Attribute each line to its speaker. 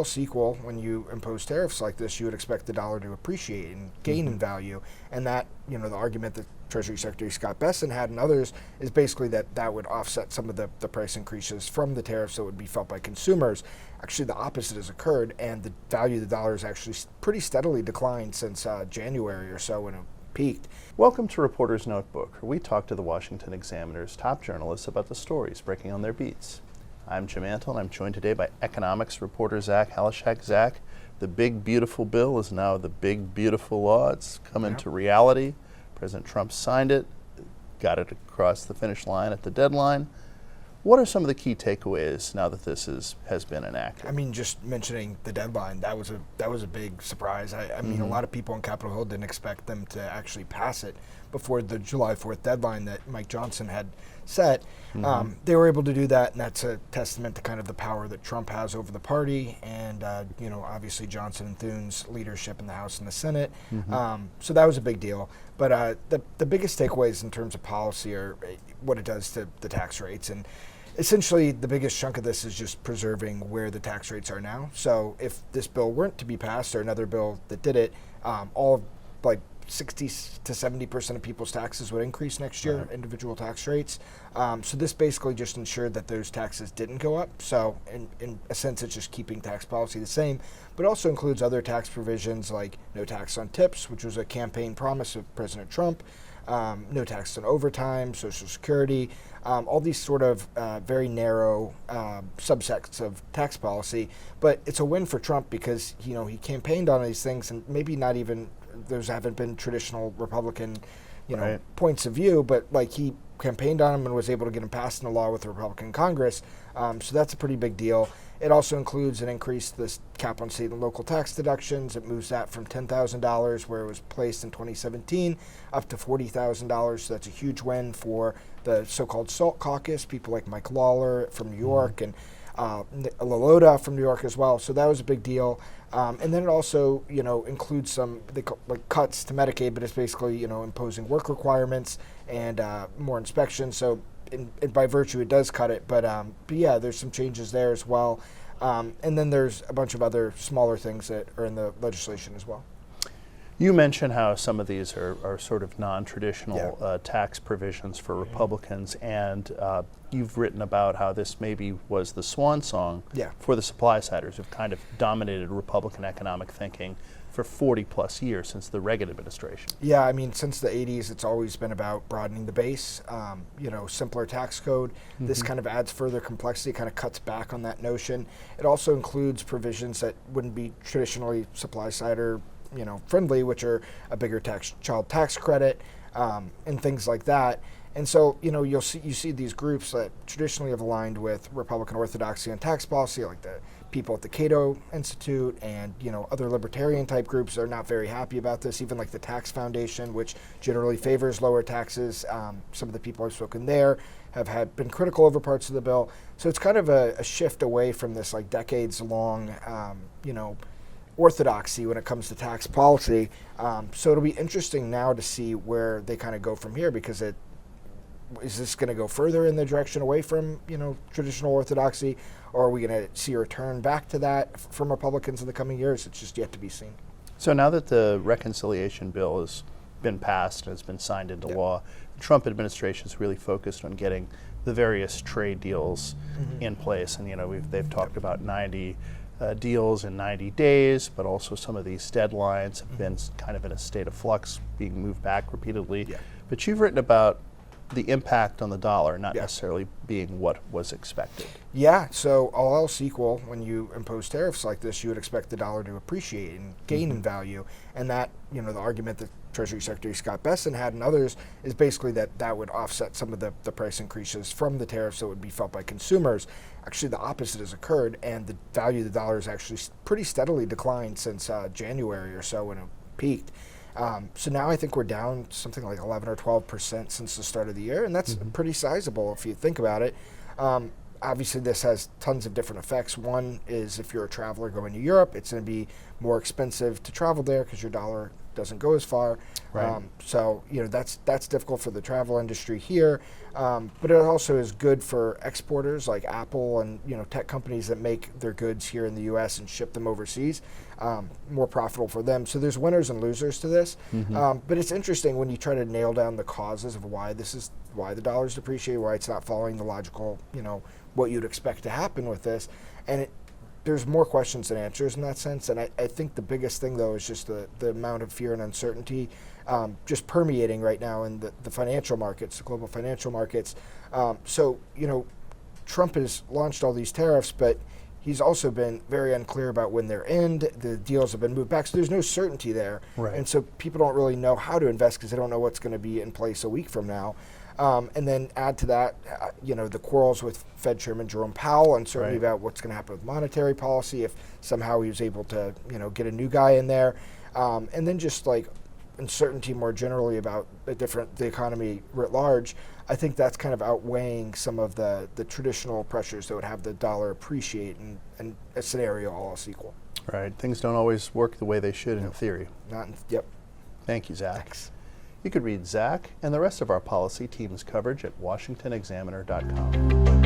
Speaker 1: else equal, when you impose tariffs like this, you would expect the dollar to appreciate and gain in value. And that, the argument that Treasury Secretary Scott Bessent had and others is basically that would offset some of the price increases from the tariffs that would be felt by consumers. Actually, the opposite has occurred, and the value of the dollar has actually pretty steadily declined since January or so when it peaked.
Speaker 2: Welcome to Reporter's Notebook, where we talk to the Washington Examiner's top journalists about the stories breaking on their beats. I'm Jim Antle, and I'm joined today by economics reporter Zach Halaschak. Zach, the big, beautiful bill is now the big, beautiful law. It's come into reality. President Trump signed it, got it across the finish line at the deadline. What are some of the key takeaways now that this has been enacted?
Speaker 1: I mean, just mentioning the deadline, that was a big surprise. I mean, a lot of people on Capitol Hill didn't expect them to actually pass it before the July 4th deadline that Mike Johnson had set. They were able to do that, and that's a testament to kind of the power that Trump has over the party, and obviously Johnson and Thune's leadership in the House and the Senate. So that was a big deal. But the biggest takeaways in terms of policy are what it does to the tax rates. And essentially, the biggest chunk of this is just preserving where the tax rates are now. So if this bill weren't to be passed, or another bill that did it, all like 60 to 70% of people's taxes would increase next year, individual tax rates. So this basically just ensured that those taxes didn't go up. So in a sense, it's just keeping tax policy the same, but also includes other tax provisions like no tax on tips, which was a campaign promise of President Trump, no tax on overtime, Social Security, all these sort of very narrow subsects of tax policy. But it's a win for Trump because he campaigned on these things, and maybe not even those haven't been traditional Republican points of view, but like he campaigned on them and was able to get them passed into law with the Republican Congress. So that's a pretty big deal. It also includes an increase to this cap on state and local tax deductions. It moves that from $10,000, where it was placed in 2017, up to $40,000. So that's a huge win for the so-called SALT caucus, people like Mike Lawler from New York and Lalota from New York as well. So that was a big deal. And then it also, includes some cuts to Medicaid, but it's basically, imposing work requirements and more inspections. So by virtue, it does cut it. But yeah, there's some changes there as well. And then there's a bunch of other smaller things that are in the legislation as well.
Speaker 2: You mentioned how some of these are sort of non-traditional tax provisions for Republicans, and you've written about how this maybe was the swan song for the supply-siders who've kind of dominated Republican economic thinking for 40-plus years since the Reagan administration.
Speaker 1: Yeah, I mean, since the 80s, it's always been about broadening the base, simpler tax code. This kind of adds further complexity, kind of cuts back on that notion. It also includes provisions that wouldn't be traditionally supply-sider friendly, which are a bigger child tax credit, and things like that. And so, you see these groups that traditionally have aligned with Republican orthodoxy on tax policy, like the people at the Cato Institute and, other libertarian type groups are not very happy about this, even like the Tax Foundation, which generally favors lower taxes. Some of the people I've spoken there have been critical over parts of the bill. So it's kind of a shift away from this like decades long, orthodoxy when it comes to tax policy. So it'll be interesting now to see where they kind of go from here, because is this going to go further in the direction away from traditional orthodoxy, or are we going to see a return back to that from Republicans in the coming years? It's just yet to be seen.
Speaker 2: So now that the reconciliation bill has been passed and has been signed into law, the Trump administration is really focused on getting the various trade deals in place, and they've talked about 90 deals in 90 days, but also some of these deadlines have been kind of in a state of flux, being moved back repeatedly. But you've written about the impact on the dollar not necessarily being what was expected.
Speaker 1: Yeah, so all else equal, when you impose tariffs like this, you would expect the dollar to appreciate and gain in value. And that, the argument that Treasury Secretary Scott Bessent had and others is basically that would offset some of the price increases from the tariffs that would be felt by consumers. Actually, the opposite has occurred, and the value of the dollar has actually pretty steadily declined since January or so when it peaked. So now I think we're down something like 11 or 12% since the start of the year, and that's pretty sizable if you think about it. Obviously, this has tons of different effects. One is if you're a traveler going to Europe, it's going to be more expensive to travel there because your dollar doesn't go as far.
Speaker 2: Right.
Speaker 1: So that's difficult for the travel industry here, but it also is good for exporters like Apple and tech companies that make their goods here in the U.S. and ship them overseas. More profitable for them. So there's winners and losers to this. But it's interesting when you try to nail down the causes of why the dollar's depreciated, why it's not following the logical, what you'd expect to happen with this, and there's more questions than answers in that sense. And I think the biggest thing, though, is just the amount of fear and uncertainty just permeating right now in the financial markets, the global financial markets. So, Trump has launched all these tariffs, but he's also been very unclear about when they're end. The deals have been moved back, so there's no certainty there.
Speaker 2: Right.
Speaker 1: And so people don't really know how to invest because they don't know what's going to be in place a week from now. And then add to that, the quarrels with Fed Chairman Jerome Powell, uncertainty about what's going to happen with monetary policy if somehow he was able to, get a new guy in there, and then just like uncertainty more generally about the economy writ large. I think that's kind of outweighing some of the traditional pressures that would have the dollar appreciate in a scenario all else equal.
Speaker 2: Right. Things don't always work the way they should in theory.
Speaker 1: Yep.
Speaker 2: Thank you, Zach.
Speaker 1: Thanks.
Speaker 2: You could read Zach and the rest of our policy team's coverage at washingtonexaminer.com.